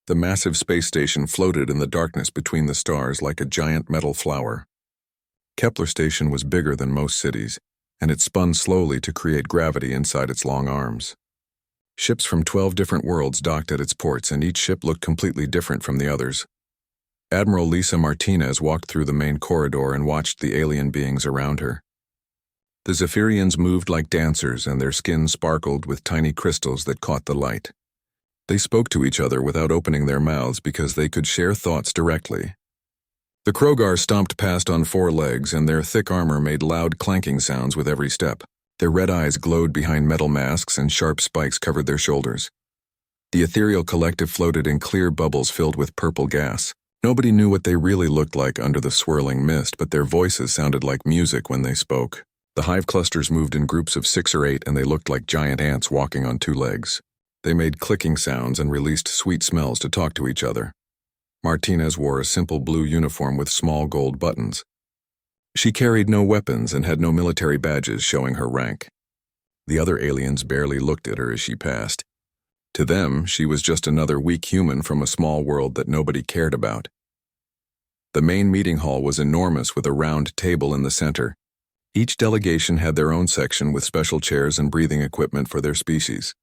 The massive space station floated in the darkness between the stars like a giant metal flower. Kepler Station was bigger than most cities, and it spun slowly to create gravity inside its long arms. Ships from 12 different worlds docked at its ports, and each ship looked completely different from the others. Admiral Lisa Martinez walked through the main corridor and watched the alien beings around her. The Zephyrians moved like dancers, and their skin sparkled with tiny crystals that caught the light. They spoke to each other without opening their mouths because they could share thoughts directly. The Krogar stomped past on 4 legs, and their thick armor made loud clanking sounds with every step. Their red eyes glowed behind metal masks, and sharp spikes covered their shoulders. The ethereal collective floated in clear bubbles filled with purple gas. Nobody knew what they really looked like under the swirling mist, but their voices sounded like music when they spoke. The hive clusters moved in groups of 6 or 8, and they looked like giant ants walking on 2 legs. They made clicking sounds and released sweet smells to talk to each other. Martinez wore a simple blue uniform with small gold buttons. She carried no weapons and had no military badges showing her rank. The other aliens barely looked at her as she passed. To them, she was just another weak human from a small world that nobody cared about. The main meeting hall was enormous with a round table in the center. Each delegation had their own section with special chairs and breathing equipment for their species.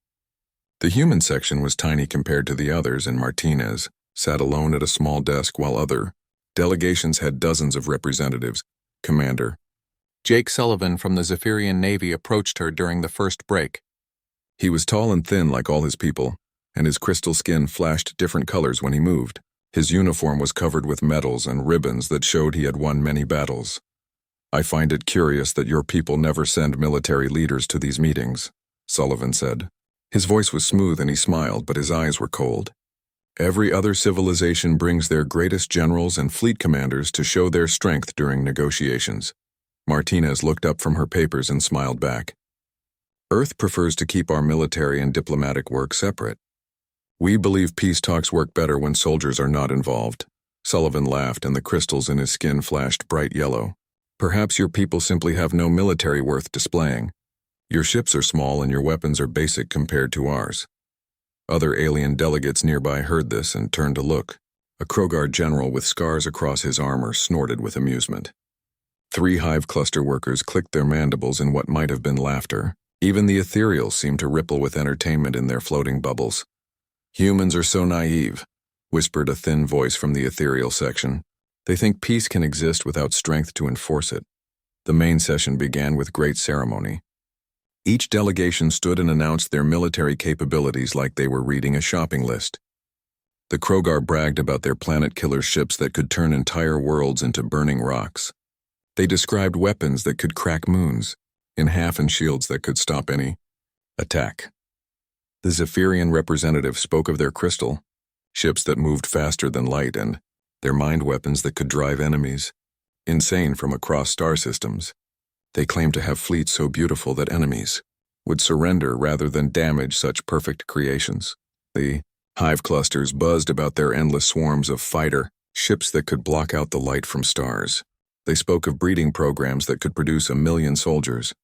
The human section was tiny compared to the others, and Martinez sat alone at a small desk while other delegations had dozens of representatives. Commander Jake Sullivan from the Zephyrian Navy approached her during the first break. He was tall and thin like all his people, and his crystal skin flashed different colors when he moved. His uniform was covered with medals and ribbons that showed he had won many battles. "I find it curious that your people never send military leaders to these meetings," Sullivan said. His voice was smooth and he smiled, but his eyes were cold. "Every other civilization brings their greatest generals and fleet commanders to show their strength during negotiations." Martinez looked up from her papers and smiled back. "Earth prefers to keep our military and diplomatic work separate. We believe peace talks work better when soldiers are not involved." Sullivan laughed, and the crystals in his skin flashed bright yellow. "Perhaps your people simply have no military worth displaying. Your ships are small and your weapons are basic compared to ours." Other alien delegates nearby heard this and turned to look. A Krogar general with scars across his armor snorted with amusement. 3 hive cluster workers clicked their mandibles in what might have been laughter. Even the ethereals seemed to ripple with entertainment in their floating bubbles. "Humans are so naive," whispered a thin voice from the ethereal section. "They think peace can exist without strength to enforce it." The main session began with great ceremony. Each delegation stood and announced their military capabilities like they were reading a shopping list. The Krogar bragged about their planet-killer ships that could turn entire worlds into burning rocks. They described weapons that could crack moons in half and shields that could stop any attack. The Zephyrian representative spoke of their crystal, ships that moved faster than light, and their mind weapons that could drive enemies insane from across star systems. They claimed to have fleets so beautiful that enemies would surrender rather than damage such perfect creations. The hive clusters buzzed about their endless swarms of fighter ships that could block out the light from stars. They spoke of breeding programs that could produce 1,000,000 soldiers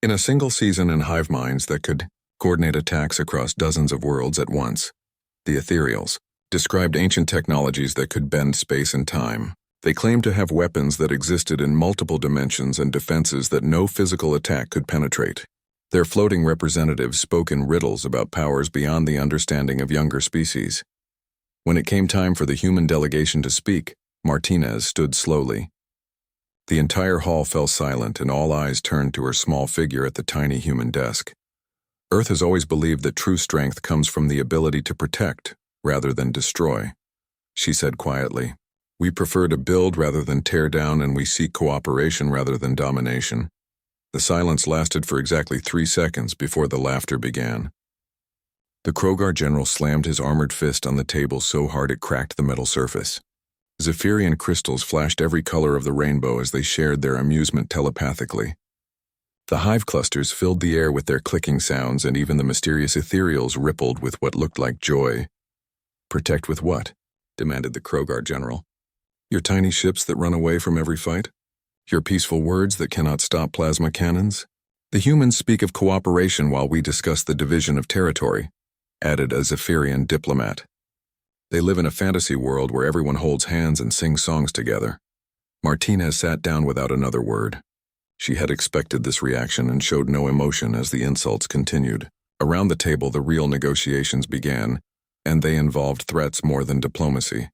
in a single season, and hive minds that could coordinate attacks across dozens of worlds at once. The ethereals described ancient technologies that could bend space and time. They claimed to have weapons that existed in multiple dimensions and defenses that no physical attack could penetrate. Their floating representatives spoke in riddles about powers beyond the understanding of younger species. When it came time for the human delegation to speak, Martinez stood slowly. The entire hall fell silent, and all eyes turned to her small figure at the tiny human desk. "Earth has always believed that true strength comes from the ability to protect rather than destroy," she said quietly. "We prefer to build rather than tear down, and we seek cooperation rather than domination." The silence lasted for exactly 3 seconds before the laughter began. The Krogar general slammed his armored fist on the table so hard it cracked the metal surface. Zephyrian crystals flashed every color of the rainbow as they shared their amusement telepathically. The hive clusters filled the air with their clicking sounds, and even the mysterious ethereals rippled with what looked like joy. "Protect with what?" demanded the Krogar general. "Your tiny ships that run away from every fight? Your peaceful words that cannot stop plasma cannons? The humans speak of cooperation while we discuss the division of territory," added a Zephyrian diplomat. They live in a fantasy world where everyone holds hands and sings songs together. Martinez sat down without another word. She had expected this reaction and showed no emotion as the insults continued. Around the table, the real negotiations began, and they involved threats more than diplomacy.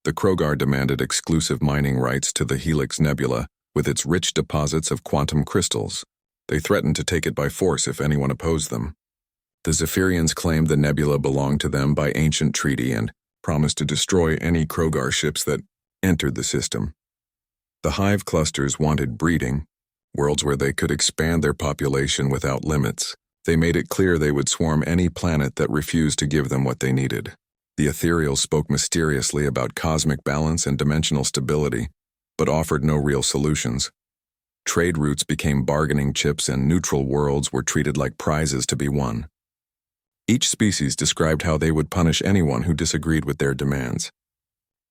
The Krogar demanded exclusive mining rights to the Helix Nebula with its rich deposits of quantum crystals. They threatened to take it by force if anyone opposed them. The Zephyrians claimed the nebula belonged to them by ancient treaty and promised to destroy any Krogar ships that entered the system. The hive clusters wanted breeding, worlds where they could expand their population without limits. They made it clear they would swarm any planet that refused to give them what they needed. The ethereals spoke mysteriously about cosmic balance and dimensional stability, but offered no real solutions. Trade routes became bargaining chips and neutral worlds were treated like prizes to be won. Each species described how they would punish anyone who disagreed with their demands.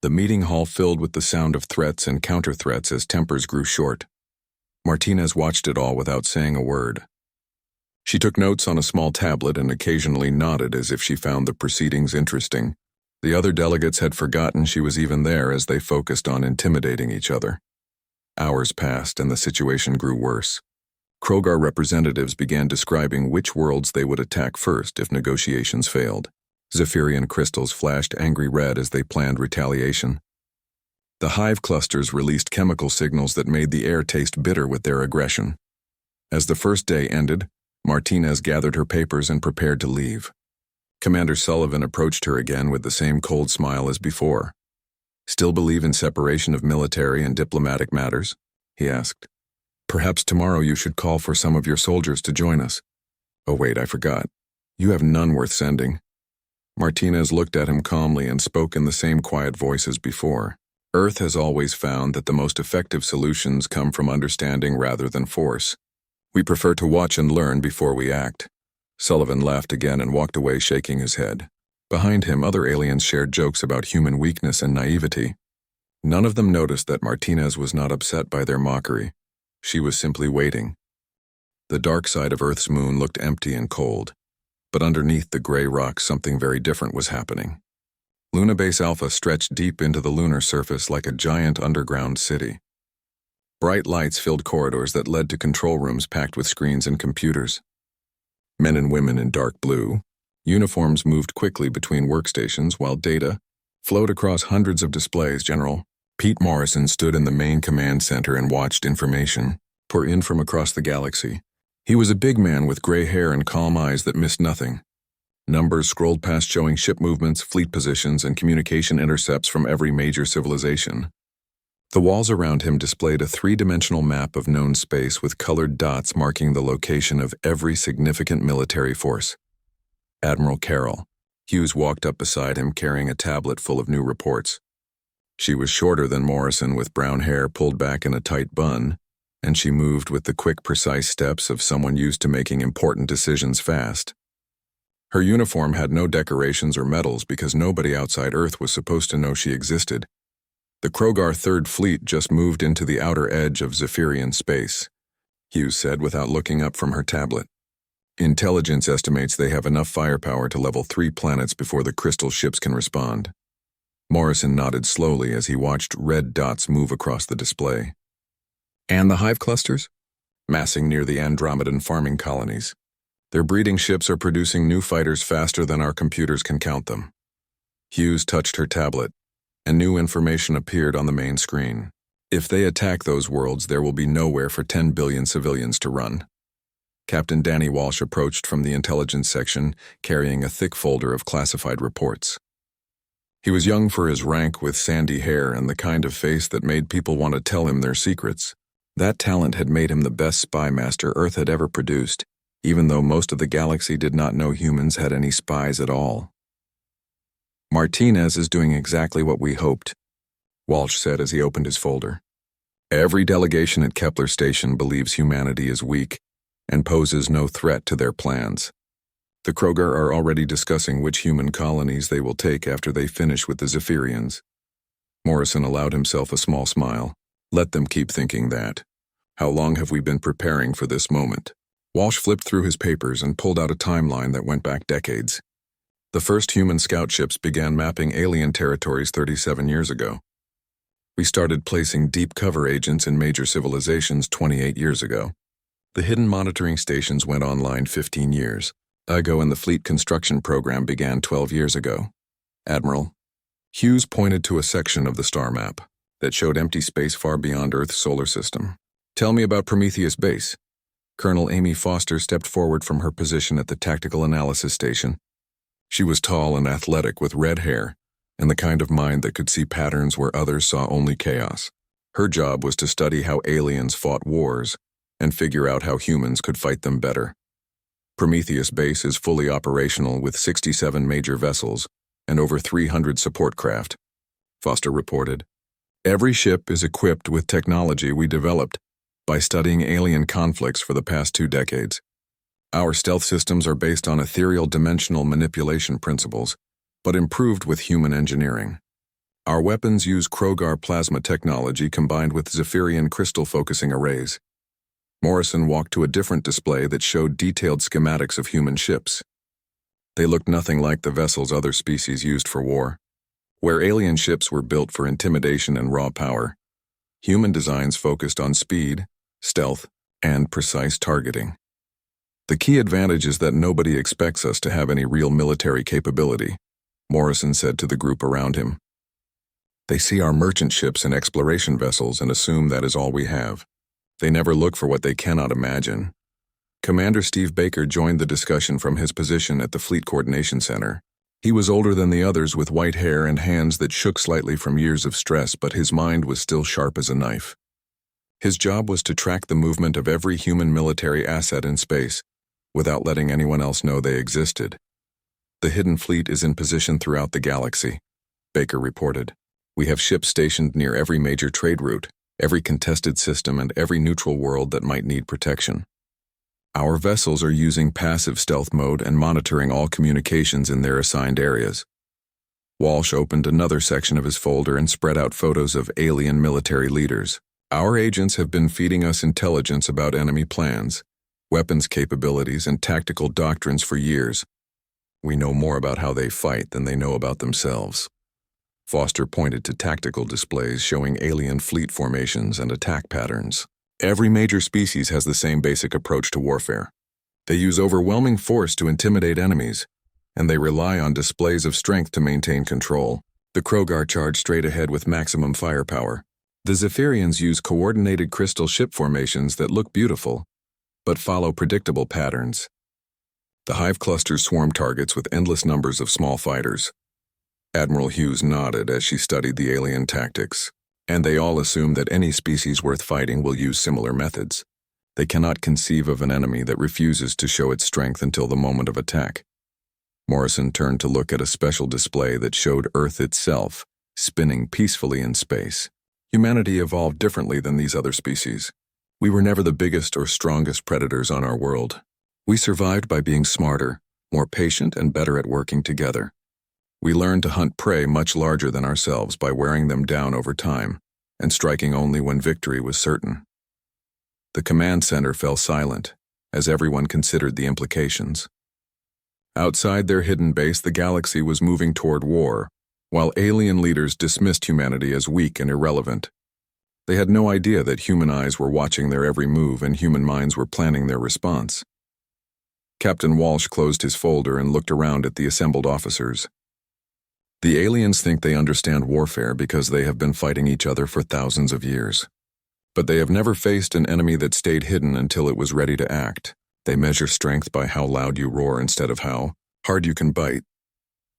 The meeting hall filled with the sound of threats and counter-threats as tempers grew short. Martinez watched it all without saying a word. She took notes on a small tablet and occasionally nodded as if she found the proceedings interesting. The other delegates had forgotten she was even there as they focused on intimidating each other. Hours passed and the situation grew worse. Krogar representatives began describing which worlds they would attack first if negotiations failed. Zephyrian crystals flashed angry red as they planned retaliation. The hive clusters released chemical signals that made the air taste bitter with their aggression. As the first day ended, Martinez gathered her papers and prepared to leave. Commander Sullivan approached her again with the same cold smile as before. "Still believe in separation of military and diplomatic matters?" he asked. "Perhaps tomorrow you should call for some of your soldiers to join us. Oh wait, I forgot. You have none worth sending." Martinez looked at him calmly and spoke in the same quiet voice as before. "Earth has always found that the most effective solutions come from understanding rather than force. We prefer to watch and learn before we act." Sullivan laughed again and walked away shaking his head. Behind him, other aliens shared jokes about human weakness and naivety. None of them noticed that Martinez was not upset by their mockery. She was simply waiting. The dark side of Earth's moon looked empty and cold, but underneath the gray rocks something very different was happening. Luna Base Alpha stretched deep into the lunar surface like a giant underground city. Bright lights filled corridors that led to control rooms packed with screens and computers. Men and women in dark blue, uniforms moved quickly between workstations while data flowed across hundreds of displays. General Pete Morrison stood in the main command center and watched information pour in from across the galaxy. He was a big man with gray hair and calm eyes that missed nothing. Numbers scrolled past showing ship movements, fleet positions, and communication intercepts from every major civilization. The walls around him displayed a three-dimensional map of known space with colored dots marking the location of every significant military force. Admiral Carroll. Hughes walked up beside him carrying a tablet full of new reports. She was shorter than Morrison with brown hair pulled back in a tight bun, and she moved with the quick, precise steps of someone used to making important decisions fast. Her uniform had no decorations or medals because nobody outside Earth was supposed to know she existed. The Krogar Third Fleet just moved into the outer edge of Zephyrian space, Hughes said without looking up from her tablet. Intelligence estimates they have enough firepower to level 3 planets before the crystal ships can respond. Morrison nodded slowly as he watched red dots move across the display. "And the hive clusters?" "Massing near the Andromedan farming colonies. Their breeding ships are producing new fighters faster than our computers can count them." Hughes touched her tablet, and new information appeared on the main screen. "If they attack those worlds, there will be nowhere for 10 billion civilians to run." Captain Danny Walsh approached from the intelligence section, carrying a thick folder of classified reports. He was young for his rank with sandy hair and the kind of face that made people want to tell him their secrets. That talent had made him the best spy master Earth had ever produced, even though most of the galaxy did not know humans had any spies at all. "Martinez is doing exactly what we hoped," Walsh said as he opened his folder. "Every delegation at Kepler Station believes humanity is weak and poses no threat to their plans. The Krogar are already discussing which human colonies they will take after they finish with the Zephyrians." Morrison allowed himself a small smile. "Let them keep thinking that. How long have we been preparing for this moment?" Walsh flipped through his papers and pulled out a timeline that went back decades. The first human scout ships began mapping alien territories 37 years ago. We started placing deep cover agents in major civilizations 28 years ago. The hidden monitoring stations went online 15 years ago, and the fleet construction program began 12 years ago. Admiral Hughes pointed to a section of the star map that showed empty space far beyond Earth's solar system. Tell me about Prometheus Base. Colonel Amy Foster stepped forward from her position at the tactical analysis station. She was tall and athletic with red hair and the kind of mind that could see patterns where others saw only chaos. Her job was to study how aliens fought wars and figure out how humans could fight them better. Prometheus Base is fully operational with 67 major vessels and over 300 support craft, Foster reported. Every ship is equipped with technology we developed by studying alien conflicts for the past 2 decades. Our stealth systems are based on ethereal dimensional manipulation principles, but improved with human engineering. Our weapons use Krogar plasma technology combined with Zephyrian crystal focusing arrays. Morrison walked to a different display that showed detailed schematics of human ships. They looked nothing like the vessels other species used for war. Where alien ships were built for intimidation and raw power, human designs focused on speed, stealth, and precise targeting. The key advantage is that nobody expects us to have any real military capability, Morrison said to the group around him. They see our merchant ships and exploration vessels and assume that is all we have. They never look for what they cannot imagine. Commander Steve Baker joined the discussion from his position at the Fleet Coordination Center. He was older than the others with white hair and hands that shook slightly from years of stress, but his mind was still sharp as a knife. His job was to track the movement of every human military asset in space, without letting anyone else know they existed. The hidden fleet is in position throughout the galaxy, Baker reported. We have ships stationed near every major trade route, every contested system, and every neutral world that might need protection. Our vessels are using passive stealth mode and monitoring all communications in their assigned areas. Walsh opened another section of his folder and spread out photos of alien military leaders. Our agents have been feeding us intelligence about enemy plans, weapons capabilities, and tactical doctrines for years. We know more about how they fight than they know about themselves. Foster pointed to tactical displays showing alien fleet formations and attack patterns. Every major species has the same basic approach to warfare. They use overwhelming force to intimidate enemies, and they rely on displays of strength to maintain control. The Krogar charge straight ahead with maximum firepower. The Zephyrians use coordinated crystal ship formations that look beautiful, but follow predictable patterns. The Hive clusters swarm targets with endless numbers of small fighters. Admiral Hughes nodded as she studied the alien tactics. And they all assume that any species worth fighting will use similar methods. They cannot conceive of an enemy that refuses to show its strength until the moment of attack. Morrison turned to look at a special display that showed Earth itself, spinning peacefully in space. Humanity evolved differently than these other species. We were never the biggest or strongest predators on our world. We survived by being smarter, more patient, and better at working together. We learned to hunt prey much larger than ourselves by wearing them down over time, and striking only when victory was certain. The command center fell silent, as everyone considered the implications. Outside their hidden base, the galaxy was moving toward war, while alien leaders dismissed humanity as weak and irrelevant. They had no idea that human eyes were watching their every move and human minds were planning their response. Captain Walsh closed his folder and looked around at the assembled officers. The aliens think they understand warfare because they have been fighting each other for thousands of years. But they have never faced an enemy that stayed hidden until it was ready to act. They measure strength by how loud you roar instead of how hard you can bite.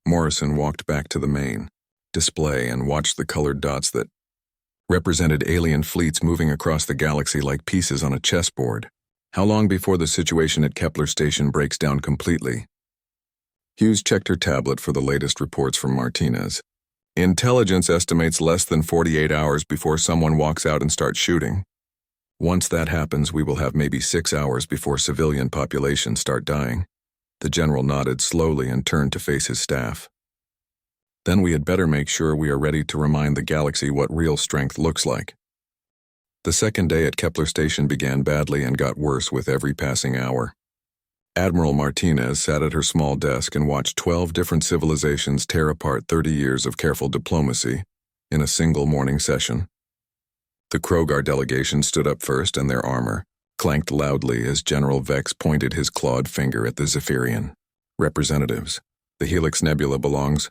Morrison walked back to the main display and watched the colored dots that represented alien fleets moving across the galaxy like pieces on a chessboard. How long before the situation at Kepler Station breaks down completely? Hughes checked her tablet for the latest reports from Martinez. Intelligence estimates less than 48 hours before someone walks out and starts shooting. Once that happens, we will have maybe 6 hours before civilian populations start dying. The general nodded slowly and turned to face his staff. Then we had better make sure we are ready to remind the galaxy what real strength looks like. The second day at Kepler Station began badly and got worse with every passing hour. Admiral Martinez sat at her small desk and watched 12 different civilizations tear apart 30 years of careful diplomacy in a single morning session. The Krogar delegation stood up first, and their armor clanked loudly as General Vex pointed his clawed finger at the Zephyrian. Representatives, the Helix Nebula belongs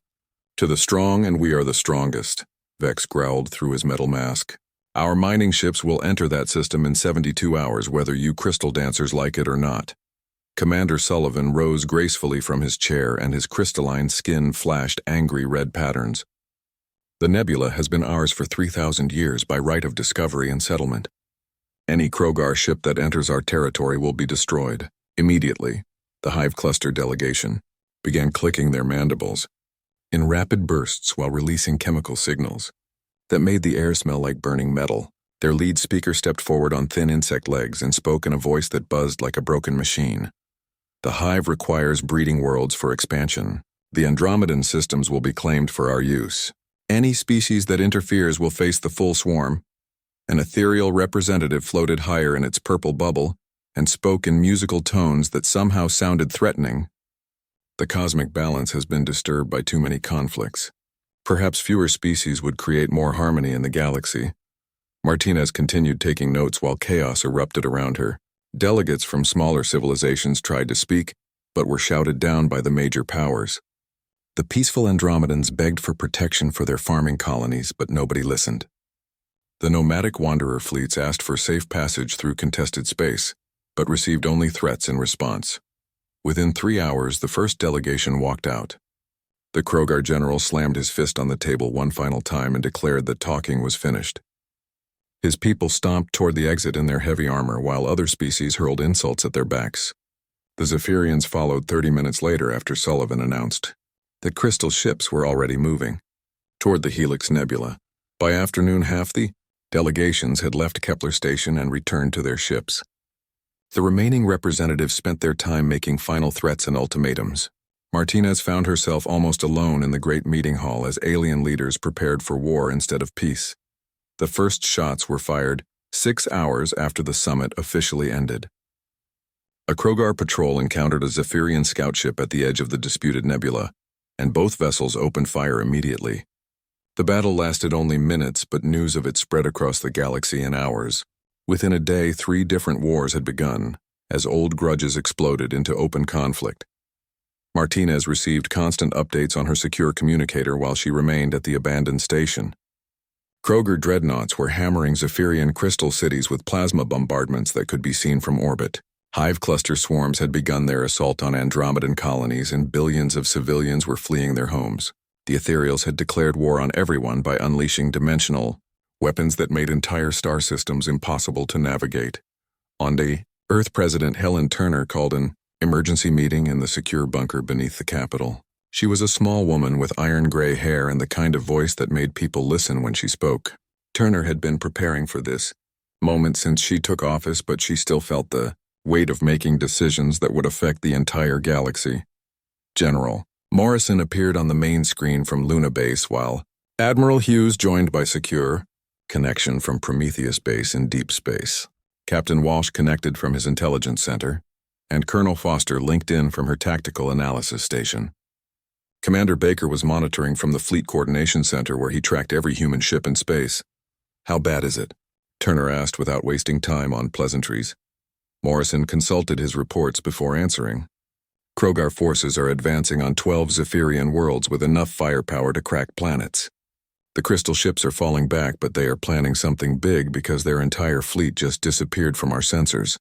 to the strong, and we are the strongest, Vex growled through his metal mask. Our mining ships will enter that system in 72 hours, whether you crystal dancers like it or not. Commander Sullivan rose gracefully from his chair, and his crystalline skin flashed angry red patterns. The nebula has been ours for 3,000 years by right of discovery and settlement. Any Krogar ship that enters our territory will be destroyed. Immediately, the Hive Cluster delegation began clicking their mandibles in rapid bursts while releasing chemical signals that made the air smell like burning metal. Their lead speaker stepped forward on thin insect legs and spoke in a voice that buzzed like a broken machine. The Hive requires breeding worlds for expansion. The Andromedan systems will be claimed for our use. Any species that interferes will face the full swarm. An ethereal representative floated higher in its purple bubble and spoke in musical tones that somehow sounded threatening. The cosmic balance has been disturbed by too many conflicts. Perhaps fewer species would create more harmony in the galaxy. Martinez continued taking notes while chaos erupted around her. Delegates from smaller civilizations tried to speak, but were shouted down by the major powers. The peaceful Andromedans begged for protection for their farming colonies, but nobody listened. The nomadic wanderer fleets asked for safe passage through contested space, but received only threats in response. Within 3 hours, the first delegation walked out. The Krogar general slammed his fist on the table one final time and declared that talking was finished. His people stomped toward the exit in their heavy armor, while other species hurled insults at their backs. The Zephyrians followed 30 minutes later after Sullivan announced that crystal ships were already moving toward the Helix Nebula. By afternoon, half the delegations had left Kepler Station and returned to their ships. The remaining representatives spent their time making final threats and ultimatums. Martinez found herself almost alone in the great meeting hall as alien leaders prepared for war instead of peace. The first shots were fired 6 hours after the summit officially ended. A Krogar patrol encountered a Zephyrian scout ship at the edge of the disputed nebula, and both vessels opened fire immediately. The battle lasted only minutes, but news of it spread across the galaxy in hours. Within a day, 3 different wars had begun, as old grudges exploded into open conflict. Martinez received constant updates on her secure communicator while she remained at the abandoned station. Krogar dreadnoughts were hammering Zephyrian crystal cities with plasma bombardments that could be seen from orbit. Hive cluster swarms had begun their assault on Andromedan colonies, and billions of civilians were fleeing their homes. The Ethereals had declared war on everyone by unleashing dimensional weapons that made entire star systems impossible to navigate. On day, Earth President Helen Turner called an emergency meeting in the secure bunker beneath the Capitol. She was a small woman with iron-gray hair and the kind of voice that made people listen when she spoke. Turner had been preparing for this moment since she took office, but she still felt the weight of making decisions that would affect the entire galaxy. General Morrison appeared on the main screen from Luna Base, while Admiral Hughes joined by secure connection from Prometheus Base in deep space. Captain Walsh connected from his intelligence center, and Colonel Foster linked in from her tactical analysis station. Commander Baker was monitoring from the Fleet Coordination Center, where he tracked every human ship in space. "How bad is it?" Turner asked without wasting time on pleasantries. Morrison consulted his reports before answering. Krogar forces are advancing on 12 Zephyrian worlds with enough firepower to crack planets. The crystal ships are falling back, but they are planning something big because their entire fleet just disappeared from our sensors.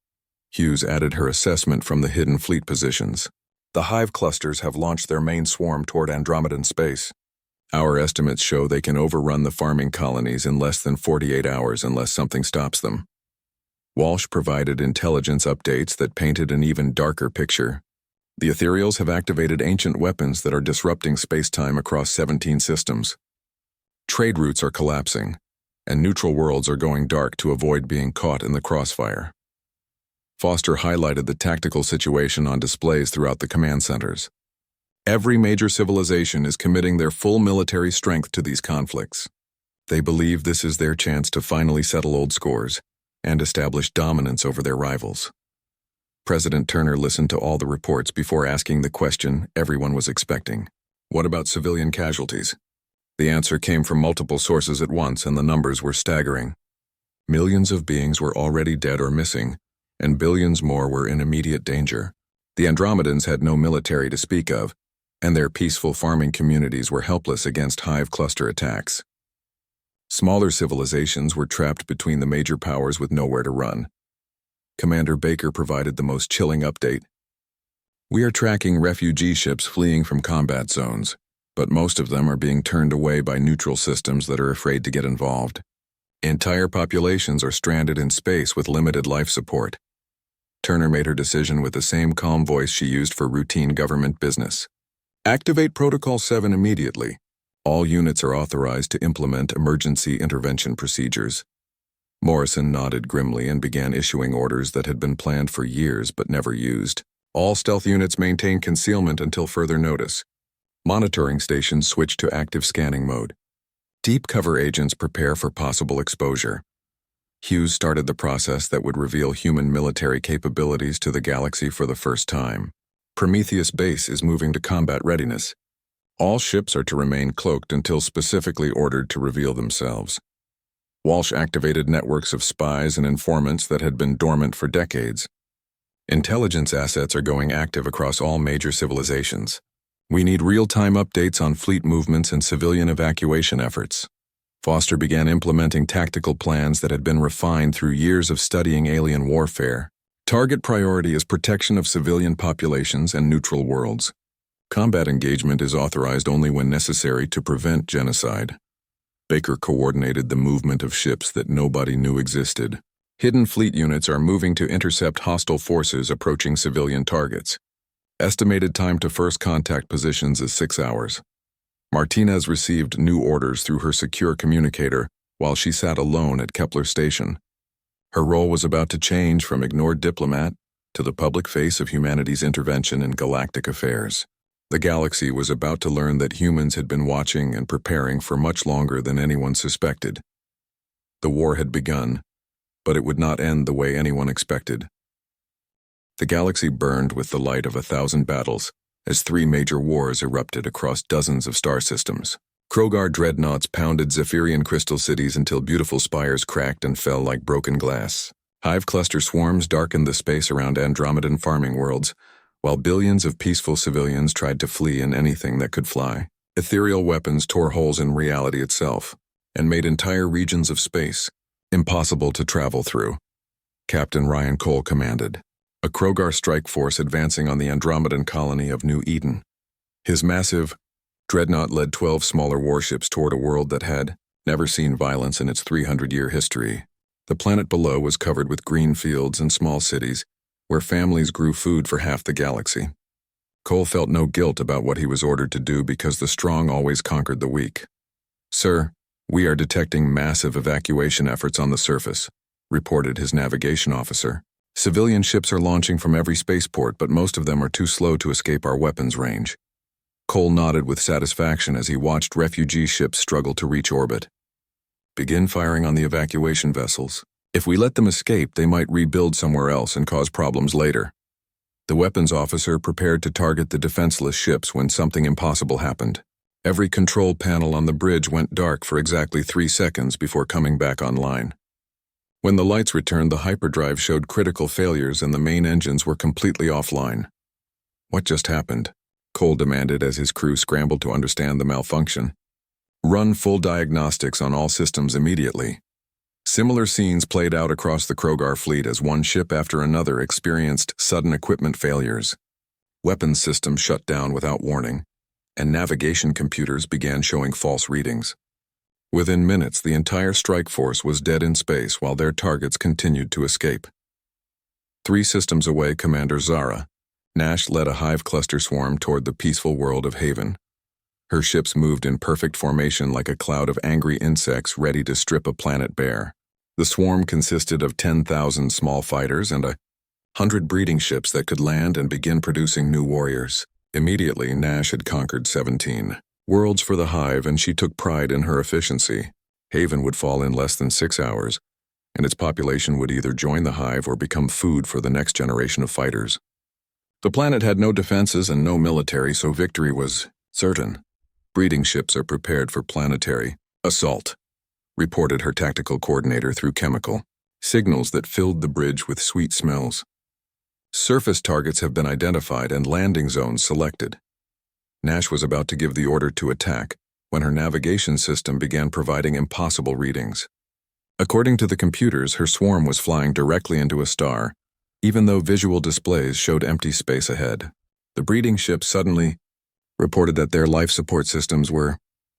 Hughes added her assessment from the hidden fleet positions. The Hive clusters have launched their main swarm toward Andromedan space. Our estimates show they can overrun the farming colonies in less than 48 hours unless something stops them. Walsh provided intelligence updates that painted an even darker picture. The Ethereals have activated ancient weapons that are disrupting space-time across 17 systems. Trade routes are collapsing, and neutral worlds are going dark to avoid being caught in the crossfire. Foster highlighted the tactical situation on displays throughout the command centers. Every major civilization is committing their full military strength to these conflicts. They believe this is their chance to finally settle old scores and establish dominance over their rivals. President Turner listened to all the reports before asking the question everyone was expecting. What about civilian casualties? The answer came from multiple sources at once, and the numbers were staggering. Millions of beings were already dead or missing, and billions more were in immediate danger. The Andromedans had no military to speak of, and their peaceful farming communities were helpless against hive cluster attacks. Smaller civilizations were trapped between the major powers with nowhere to run. Commander Baker provided the most chilling update. We are tracking refugee ships fleeing from combat zones, but most of them are being turned away by neutral systems that are afraid to get involved. Entire populations are stranded in space with limited life support. Turner made her decision with the same calm voice she used for routine government business. Activate Protocol 7 immediately. All units are authorized to implement emergency intervention procedures. Morrison nodded grimly and began issuing orders that had been planned for years but never used. All stealth units maintain concealment until further notice. Monitoring stations switch to active scanning mode. Deep cover agents prepare for possible exposure. Hughes started the process that would reveal human military capabilities to the galaxy for the first time. Prometheus Base is moving to combat readiness. All ships are to remain cloaked until specifically ordered to reveal themselves. Walsh activated networks of spies and informants that had been dormant for decades. Intelligence assets are going active across all major civilizations. We need real-time updates on fleet movements and civilian evacuation efforts. Foster began implementing tactical plans that had been refined through years of studying alien warfare. Target priority is protection of civilian populations and neutral worlds. Combat engagement is authorized only when necessary to prevent genocide. Baker coordinated the movement of ships that nobody knew existed. Hidden fleet units are moving to intercept hostile forces approaching civilian targets. Estimated time to first contact positions is 6 hours. Martinez received new orders through her secure communicator while she sat alone at Kepler Station. Her role was about to change from ignored diplomat to the public face of humanity's intervention in galactic affairs. The galaxy was about to learn that humans had been watching and preparing for much longer than anyone suspected. The war had begun, but it would not end the way anyone expected. The galaxy burned with the light of 1,000 battles as 3 major wars erupted across dozens of star systems. Krogar dreadnoughts pounded Zephyrian crystal cities until beautiful spires cracked and fell like broken glass. Hive cluster swarms darkened the space around Andromedan farming worlds, while billions of peaceful civilians tried to flee in anything that could fly. Ethereal weapons tore holes in reality itself and made entire regions of space impossible to travel through. Captain Ryan Cole commanded, a Krogar strike force advancing on the Andromedan colony of New Eden. His massive dreadnought led 12 smaller warships toward a world that had never seen violence in its 300-year history. The planet below was covered with green fields and small cities, where families grew food for half the galaxy. Cole felt no guilt about what he was ordered to do because the strong always conquered the weak. "Sir, we are detecting massive evacuation efforts on the surface," reported his navigation officer. "Civilian ships are launching from every spaceport, but most of them are too slow to escape our weapons range." Cole nodded with satisfaction as he watched refugee ships struggle to reach orbit. "Begin firing on the evacuation vessels. If we let them escape, they might rebuild somewhere else and cause problems later." The weapons officer prepared to target the defenseless ships when something impossible happened. Every control panel on the bridge went dark for exactly 3 seconds before coming back online. When the lights returned, the hyperdrive showed critical failures and the main engines were completely offline. "What just happened?" Cole demanded as his crew scrambled to understand the malfunction. "Run full diagnostics on all systems immediately." Similar scenes played out across the Krogar fleet as one ship after another experienced sudden equipment failures. Weapons systems shut down without warning, and navigation computers began showing false readings. Within minutes, the entire strike force was dead in space while their targets continued to escape. 3 systems away, Commander Zara, Nash led a hive cluster swarm toward the peaceful world of Haven. Her ships moved in perfect formation like a cloud of angry insects ready to strip a planet bare. The swarm consisted of 10,000 small fighters and 100 breeding ships that could land and begin producing new warriors. Immediately, Nash had conquered 17 worlds for the hive, and she took pride in her efficiency. Haven would fall in less than 6 hours, and its population would either join the hive or become food for the next generation of fighters. The planet had no defenses and no military, so victory was certain. Breeding ships are prepared for planetary assault, reported her tactical coordinator through chemical signals that filled the bridge with sweet smells. Surface targets have been identified and landing zones selected. Nash was about to give the order to attack when her navigation system began providing impossible readings. According to the computers, her swarm was flying directly into a star, even though visual displays showed empty space ahead. The breeding ship suddenly reported that their life support systems were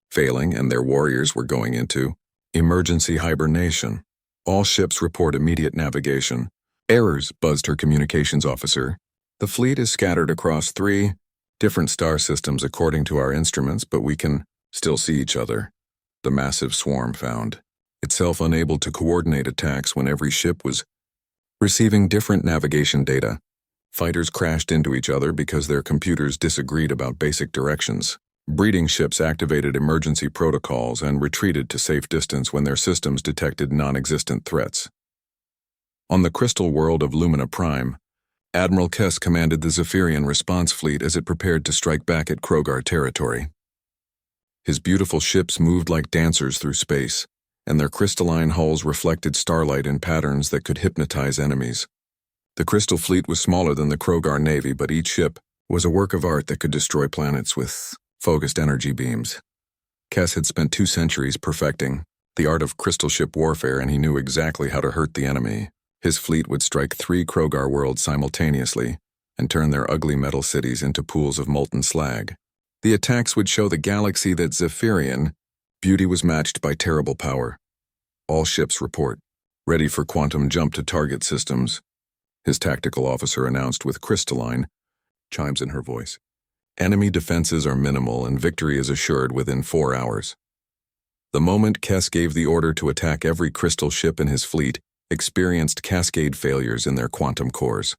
failing and their warriors were going into emergency hibernation. All ships report immediate navigation. Errors, buzzed her communications officer. The fleet is scattered across 3 different star systems according to our instruments, but we can still see each other. The massive swarm found itself unable to coordinate attacks when every ship was receiving different navigation data. Fighters crashed into each other because their computers disagreed about basic directions. Breeding ships activated emergency protocols and retreated to safe distance when their systems detected non-existent threats. On the crystal world of Lumina Prime, Admiral Kess commanded the Zephyrian response fleet as it prepared to strike back at Krogar territory. His beautiful ships moved like dancers through space, and their crystalline hulls reflected starlight in patterns that could hypnotize enemies. The Crystal Fleet was smaller than the Krogar Navy, but each ship was a work of art that could destroy planets with focused energy beams. Kess had spent 2 centuries perfecting the art of crystal ship warfare, and he knew exactly how to hurt the enemy. His fleet would strike 3 Krogar worlds simultaneously and turn their ugly metal cities into pools of molten slag. The attacks would show the galaxy that Zephyrian beauty was matched by terrible power. All ships report, ready for quantum jump to target systems, his tactical officer announced with crystalline chimes in her voice. Enemy defenses are minimal and victory is assured within 4 hours. The moment Kess gave the order to attack, every crystal ship in his fleet experienced cascade failures in their quantum cores.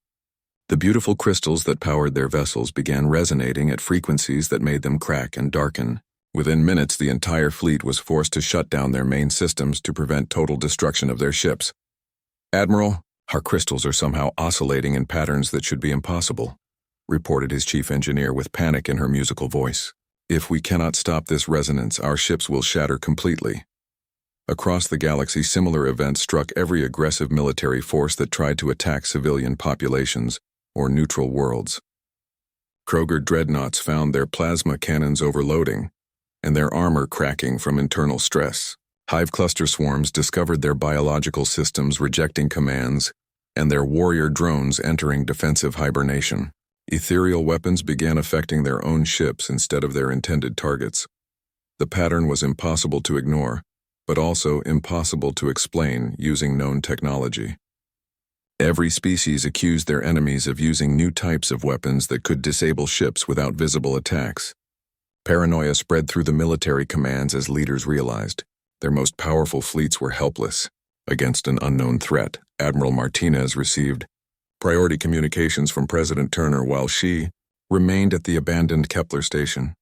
The beautiful crystals that powered their vessels began resonating at frequencies that made them crack and darken. Within minutes, the entire fleet was forced to shut down their main systems to prevent total destruction of their ships. Admiral, our crystals are somehow oscillating in patterns that should be impossible, reported his chief engineer with panic in her musical voice. If we cannot stop this resonance, our ships will shatter completely. Across the galaxy, similar events struck every aggressive military force that tried to attack civilian populations or neutral worlds. Kroger dreadnoughts found their plasma cannons overloading and their armor cracking from internal stress. Hive cluster swarms discovered their biological systems rejecting commands and their warrior drones entering defensive hibernation. Ethereal weapons began affecting their own ships instead of their intended targets. The pattern was impossible to ignore, but also impossible to explain using known technology. Every species accused their enemies of using new types of weapons that could disable ships without visible attacks. Paranoia spread through the military commands as leaders realized their most powerful fleets were helpless against an unknown threat. Admiral Martinez received priority communications from President Turner while she remained at the abandoned Kepler station.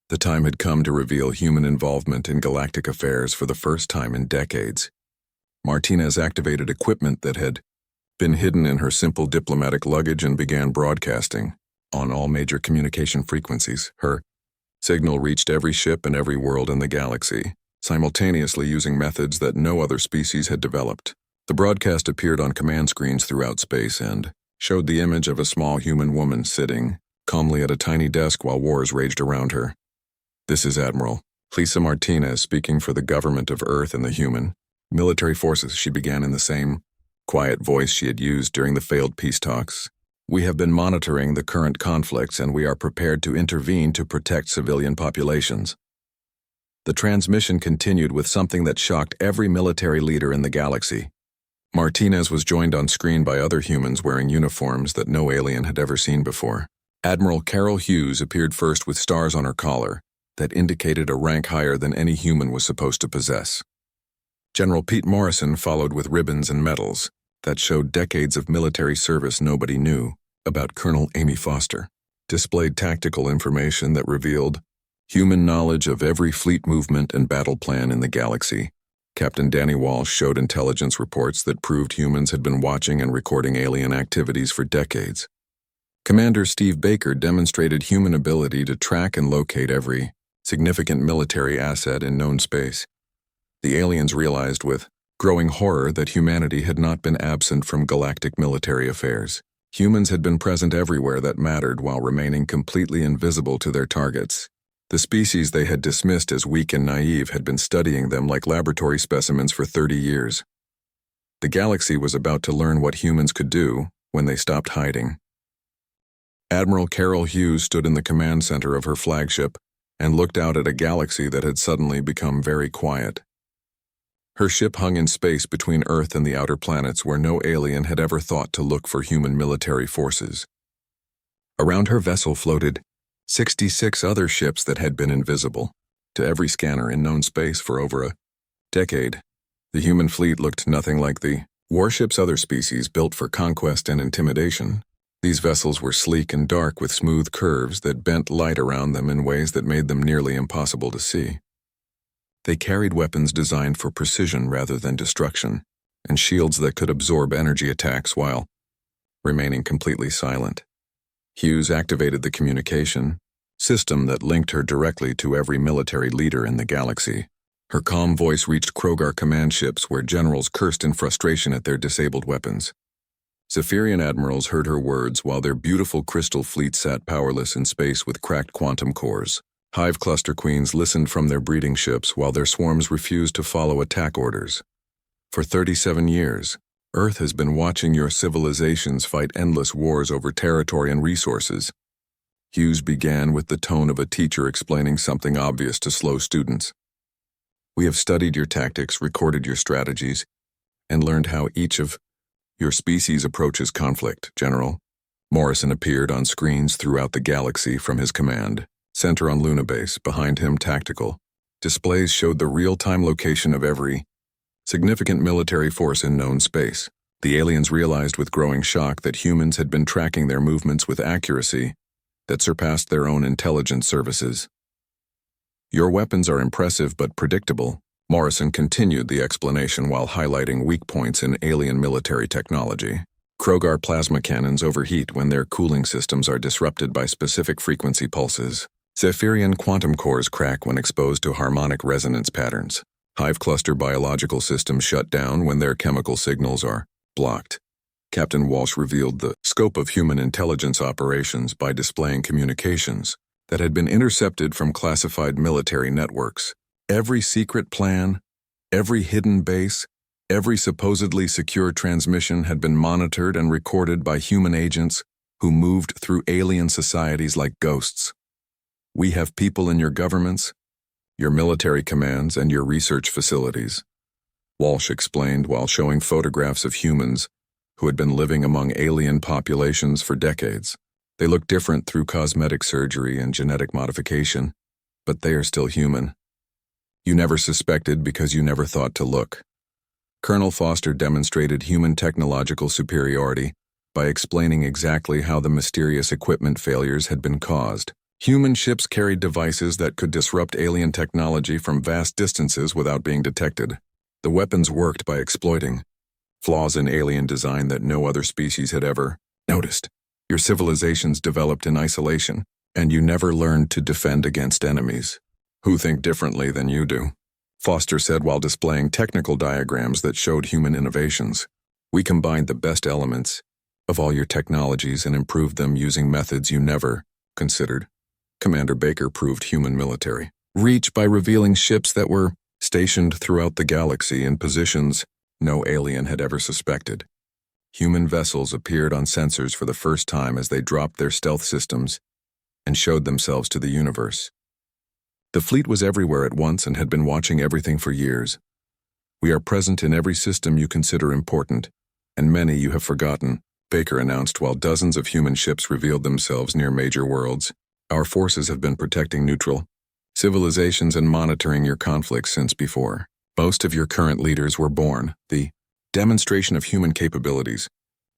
The time had come to reveal human involvement in galactic affairs for the first time in decades. Martinez activated equipment that had been hidden in her simple diplomatic luggage and began broadcasting on all major communication frequencies. Her signal reached every ship and every world in the galaxy, simultaneously using methods that no other species had developed. The broadcast appeared on command screens throughout space and showed the image of a small human woman sitting calmly at a tiny desk while wars raged around her. This is Admiral Lisa Martinez speaking for the government of Earth and the human military forces, she began in the same quiet voice she had used during the failed peace talks. We have been monitoring the current conflicts and we are prepared to intervene to protect civilian populations. The transmission continued with something that shocked every military leader in the galaxy. Martinez was joined on screen by other humans wearing uniforms that no alien had ever seen before. Admiral Carol Hughes appeared first with stars on her collar that indicated a rank higher than any human was supposed to possess. General Pete Morrison followed with ribbons and medals that showed decades of military service nobody knew about. Colonel Amy Foster displayed tactical information that revealed human knowledge of every fleet movement and battle plan in the galaxy. Captain Danny Walsh showed intelligence reports that proved humans had been watching and recording alien activities for decades. Commander Steve Baker demonstrated human ability to track and locate every significant military asset in known space. The aliens realized with growing horror that humanity had not been absent from galactic military affairs. Humans had been present everywhere that mattered while remaining completely invisible to their targets. The species they had dismissed as weak and naive had been studying them like laboratory specimens for 30 years. The galaxy was about to learn what humans could do when they stopped hiding. Admiral Carol Hughes stood in the command center of her flagship and looked out at a galaxy that had suddenly become very quiet. Her ship hung in space between Earth and the outer planets where no alien had ever thought to look for human military forces. Around her vessel floated 66 other ships that had been invisible to every scanner in known space for over a decade. The human fleet looked nothing like the warships other species built for conquest and intimidation. These vessels were sleek and dark with smooth curves that bent light around them in ways that made them nearly impossible to see. They carried weapons designed for precision rather than destruction, and shields that could absorb energy attacks while remaining completely silent. Hughes activated the communication system that linked her directly to every military leader in the galaxy. Her calm voice reached Krogar command ships where generals cursed in frustration at their disabled weapons. Zephyrian admirals heard her words while their beautiful crystal fleet sat powerless in space with cracked quantum cores. Hive cluster queens listened from their breeding ships while their swarms refused to follow attack orders. For 37 years, Earth has been watching your civilizations fight endless wars over territory and resources. Hughes began with the tone of a teacher explaining something obvious to slow students. We have studied your tactics, recorded your strategies, and learned how each of your species approaches conflict, General. Morrison appeared on screens throughout the galaxy from his command center on Luna Base. Behind him, tactical displays showed the real-time location of every significant military force in known space. The aliens realized with growing shock that humans had been tracking their movements with accuracy that surpassed their own intelligence services. Your weapons are impressive but predictable. Morrison continued the explanation while highlighting weak points in alien military technology. Krogar plasma cannons overheat when their cooling systems are disrupted by specific frequency pulses. Zephyrian quantum cores crack when exposed to harmonic resonance patterns. Hive cluster biological systems shut down when their chemical signals are blocked. Captain Walsh revealed the scope of human intelligence operations by displaying communications that had been intercepted from classified military networks. Every secret plan, every hidden base, every supposedly secure transmission had been monitored and recorded by human agents who moved through alien societies like ghosts. We have people in your governments, your military commands, and your research facilities, Walsh explained while showing photographs of humans who had been living among alien populations for decades. They look different through cosmetic surgery and genetic modification, but they are still human. You never suspected because you never thought to look. Colonel Foster demonstrated human technological superiority by explaining exactly how the mysterious equipment failures had been caused. Human ships carried devices that could disrupt alien technology from vast distances without being detected. The weapons worked by exploiting flaws in alien design that no other species had ever noticed. Your civilizations developed in isolation, and you never learned to defend against enemies who think differently than you do, Foster said while displaying technical diagrams that showed human innovations. We combined the best elements of all your technologies and improved them using methods you never considered. Commander Baker proved human military reach by revealing ships that were stationed throughout the galaxy in positions no alien had ever suspected. Human vessels appeared on sensors for the first time as they dropped their stealth systems and showed themselves to the universe. The fleet was everywhere at once and had been watching everything for years. We are present in every system you consider important, and many you have forgotten, Baker announced while dozens of human ships revealed themselves near major worlds. Our forces have been protecting neutral civilizations and monitoring your conflicts since before most of your current leaders were born. The demonstration of human capabilities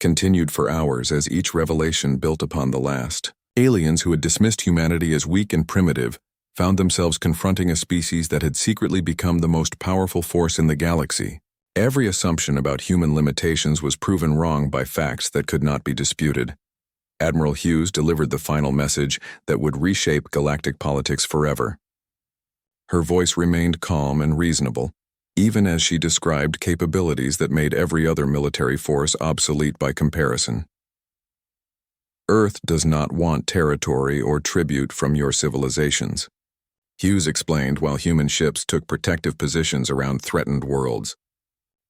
continued for hours as each revelation built upon the last. Aliens who had dismissed humanity as weak and primitive found themselves confronting a species that had secretly become the most powerful force in the galaxy. Every assumption about human limitations was proven wrong by facts that could not be disputed. Admiral Hughes delivered the final message that would reshape galactic politics forever. Her voice remained calm and reasonable, even as she described capabilities that made every other military force obsolete by comparison. Earth does not want territory or tribute from your civilizations, Hughes explained while human ships took protective positions around threatened worlds.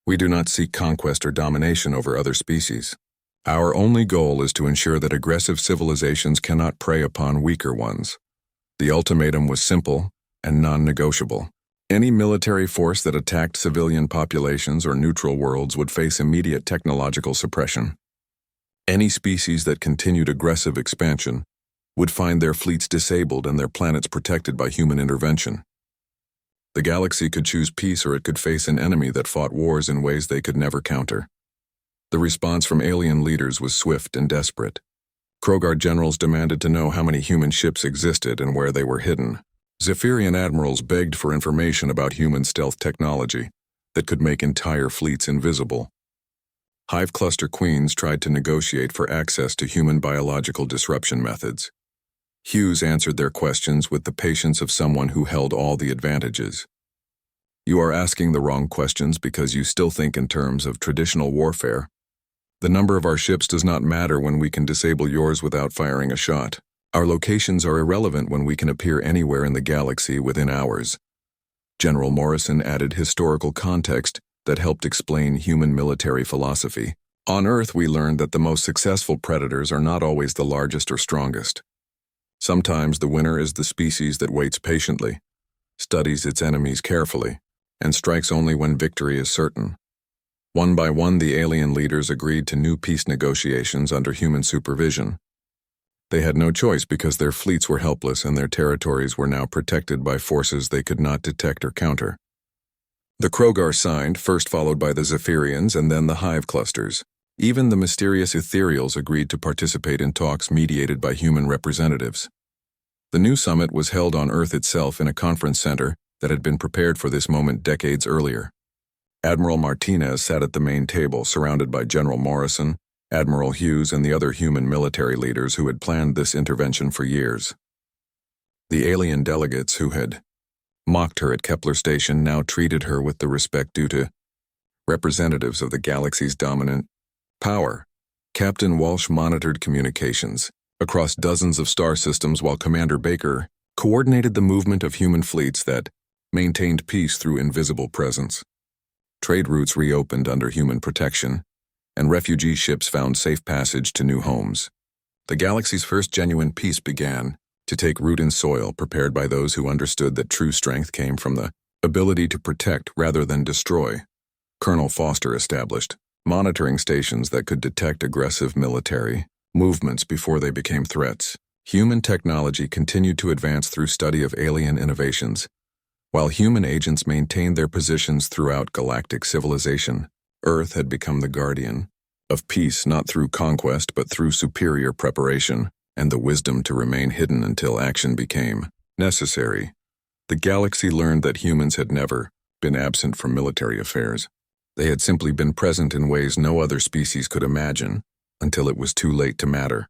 We do not seek conquest or domination over other species. Our only goal is to ensure that aggressive civilizations cannot prey upon weaker ones. The ultimatum was simple and non-negotiable. Any military force that attacked civilian populations or neutral worlds would face immediate technological suppression. Any species that continued aggressive expansion would find their fleets disabled and their planets protected by human intervention. The galaxy could choose peace or it could face an enemy that fought wars in ways they could never counter. The response from alien leaders was swift and desperate. Krogar generals demanded to know how many human ships existed and where they were hidden. Zephyrian admirals begged for information about human stealth technology that could make entire fleets invisible. Hive cluster queens tried to negotiate for access to human biological disruption methods. Hughes answered their questions with the patience of someone who held all the advantages. You are asking the wrong questions because you still think in terms of traditional warfare. The number of our ships does not matter when we can disable yours without firing a shot. Our locations are irrelevant when we can appear anywhere in the galaxy within hours. General Morrison added historical context that helped explain human military philosophy. On Earth, we learned that the most successful predators are not always the largest or strongest. Sometimes the winner is the species that waits patiently, studies its enemies carefully, and strikes only when victory is certain. One by one, the alien leaders agreed to new peace negotiations under human supervision. They had no choice because their fleets were helpless and their territories were now protected by forces they could not detect or counter. The Krogar signed, first followed by the Zephyrians and then the Hive clusters. Even the mysterious Ethereals agreed to participate in talks mediated by human representatives. The new summit was held on Earth itself in a conference center that had been prepared for this moment decades earlier. Admiral Martinez sat at the main table surrounded by General Morrison, Admiral Hughes, and the other human military leaders who had planned this intervention for years. The alien delegates who had mocked her at Kepler Station now treated her with the respect due to representatives of the galaxy's dominant power. Captain Walsh monitored communications across dozens of star systems while Commander Baker coordinated the movement of human fleets that maintained peace through invisible presence. Trade routes reopened under human protection, and refugee ships found safe passage to new homes. The galaxy's first genuine peace began to take root in soil prepared by those who understood that true strength came from the ability to protect rather than destroy. Colonel Foster established monitoring stations that could detect aggressive military movements before they became threats. Human technology continued to advance through study of alien innovations, while human agents maintained their positions throughout galactic civilization. Earth had become the guardian of peace not through conquest but through superior preparation and the wisdom to remain hidden until action became necessary. The galaxy learned that humans had never been absent from military affairs. They had simply been present in ways no other species could imagine until it was too late to matter.